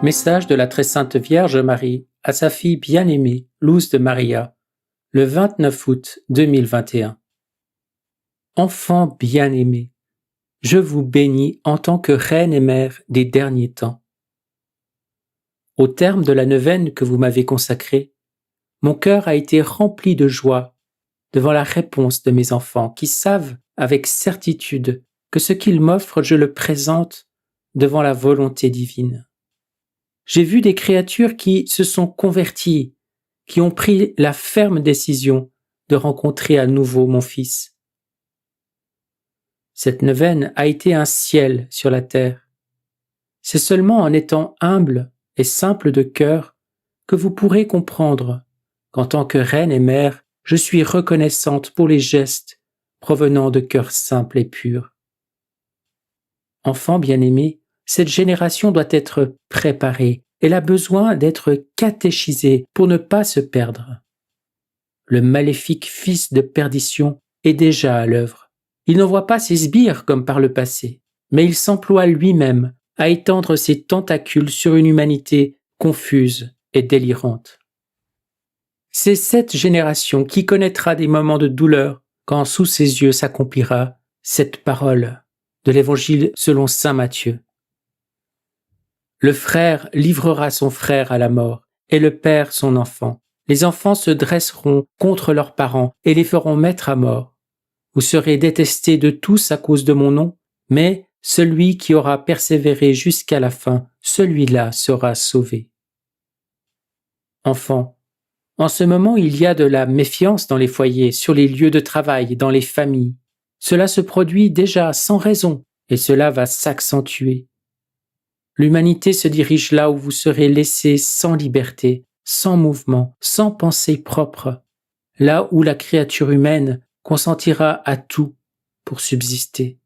Message de la très sainte Vierge Marie à sa fille bien-aimée, Luz de Maria, le 29 août 2021. Enfant bien-aimé, je vous bénis en tant que Reine et Mère des derniers temps. Au terme de la neuvaine que vous m'avez consacrée, mon cœur a été rempli de joie devant la réponse de mes enfants qui savent avec certitude que ce qu'ils m'offrent, je le présente devant la volonté divine. J'ai vu des créatures qui se sont converties, qui ont pris la ferme décision de rencontrer à nouveau mon Fils. Cette neuvaine a été un ciel sur la terre. C'est seulement en étant humble et simple de cœur que vous pourrez comprendre qu'en tant que reine et mère, je suis reconnaissante pour les gestes provenant de cœurs simples et purs. Enfant bien-aimé, cette génération doit être préparée. Elle a besoin d'être catéchisée pour ne pas se perdre. Le maléfique fils de perdition est déjà à l'œuvre. Il n'envoie pas ses sbires comme par le passé, mais il s'emploie lui-même à étendre ses tentacules sur une humanité confuse et délirante. C'est cette génération qui connaîtra des moments de douleur quand sous ses yeux s'accomplira cette parole de l'Évangile selon saint Matthieu. Le frère livrera son frère à la mort, et le père son enfant. Les enfants se dresseront contre leurs parents et les feront mettre à mort. Vous serez détestés de tous à cause de mon nom, mais celui qui aura persévéré jusqu'à la fin, celui-là sera sauvé. Enfants, en ce moment il y a de la méfiance dans les foyers, sur les lieux de travail, dans les familles. Cela se produit déjà sans raison, et cela va s'accentuer. L'humanité se dirige là où vous serez laissés sans liberté, sans mouvement, sans pensée propre, là où la créature humaine consentira à tout pour subsister.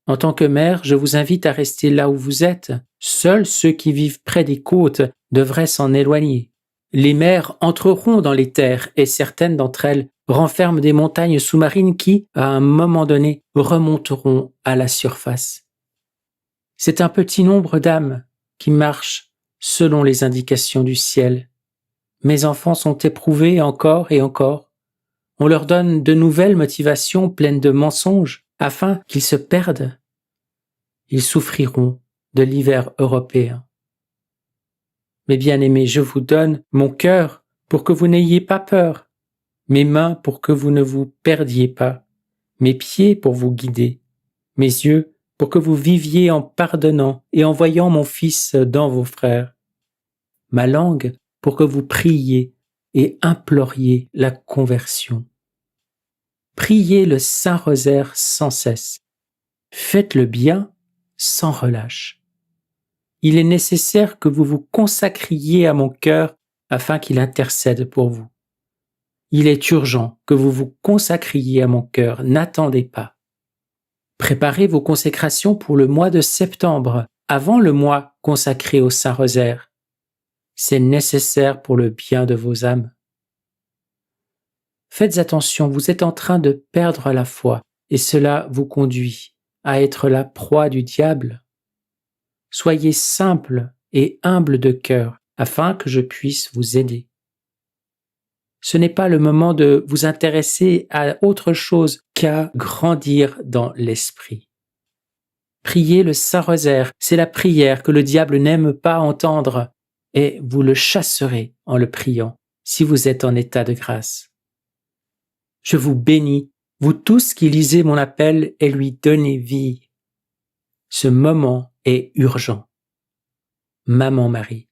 En tant que mère, je vous invite à rester là où vous êtes. Seuls ceux qui vivent près des côtes devraient s'en éloigner. Les mers entreront dans les terres et certaines d'entre elles renferment des montagnes sous-marines qui, à un moment donné, remonteront à la surface. C'est un petit nombre d'âmes qui marchent selon les indications du ciel. Mes enfants sont éprouvés encore et encore. On leur donne de nouvelles motivations pleines de mensonges afin qu'ils se perdent. Ils souffriront de l'hiver européen. Mes bien-aimés, je vous donne mon cœur pour que vous n'ayez pas peur, mes mains pour que vous ne vous perdiez pas, mes pieds pour vous guider, mes yeux pour que vous viviez en pardonnant et en voyant mon Fils dans vos frères, ma langue pour que vous priez et imploriez la conversion. Priez le Saint-Rosaire sans cesse. Faites le bien sans relâche. Il est nécessaire que vous vous consacriez à mon cœur afin qu'il intercède pour vous. Il est urgent que vous vous consacriez à mon cœur, n'attendez pas. Préparez vos consécrations pour le mois de septembre, avant le mois consacré au Saint-Rosaire. C'est nécessaire pour le bien de vos âmes. Faites attention, vous êtes en train de perdre la foi, et cela vous conduit à être la proie du diable. Soyez simple et humble de cœur, afin que je puisse vous aider. Ce n'est pas le moment de vous intéresser à autre chose qu'à grandir dans l'esprit. Priez le Saint-Rosaire, c'est la prière que le diable n'aime pas entendre, et vous le chasserez en le priant, si vous êtes en état de grâce. Je vous bénis, vous tous qui lisez mon appel et lui donnez vie. Ce moment est urgent. Maman Marie.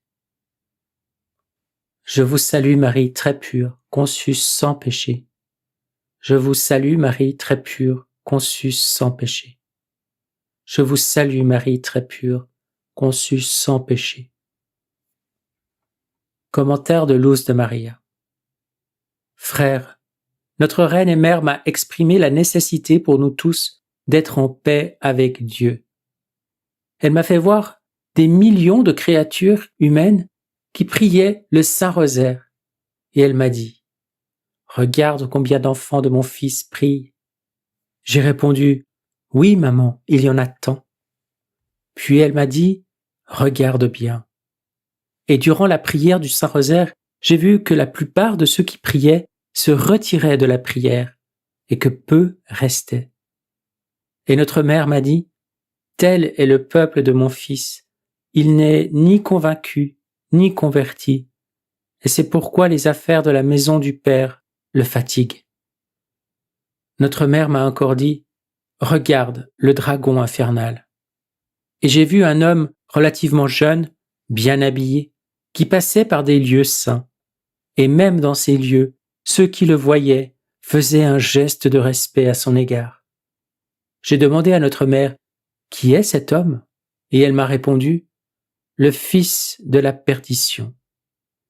Je vous salue Marie très pure, conçue sans péché. Je vous salue Marie très pure, conçue sans péché. Je vous salue Marie très pure, conçue sans péché. Commentaire de Luz de Maria. Frère, notre Reine et Mère m'a exprimé la nécessité pour nous tous d'être en paix avec Dieu. Elle m'a fait voir des millions de créatures humaines qui priaient le Saint-Rosaire, et elle m'a dit « Regarde combien d'enfants de mon Fils prient. » J'ai répondu « Oui, maman, il y en a tant. » Puis elle m'a dit regarde bien. Et durant la prière du Saint-Rosaire, j'ai vu que la plupart de ceux qui priaient se retiraient de la prière et que peu restaient. Et notre mère m'a dit, « Tel est le peuple de mon fils, il n'est ni convaincu, ni converti, et c'est pourquoi les affaires de la maison du Père le fatiguent. » Notre mère m'a encore dit, « Regarde le dragon infernal. » Et j'ai vu un homme relativement jeune, bien habillé, qui passait par des lieux saints. Et même dans ces lieux, ceux qui le voyaient faisaient un geste de respect à son égard. J'ai demandé à notre mère, « Qui est cet homme ?» Et elle m'a répondu, « Le fils de la perdition.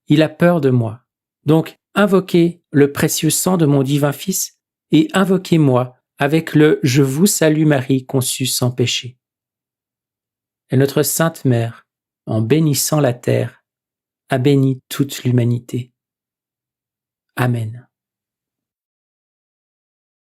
Il a peur de moi. Donc invoquez le précieux sang de mon divin Fils et invoquez-moi avec le « Je vous salue Marie conçue sans péché ». Et notre Sainte Mère, en bénissant la terre, a béni toute l'humanité. Amen.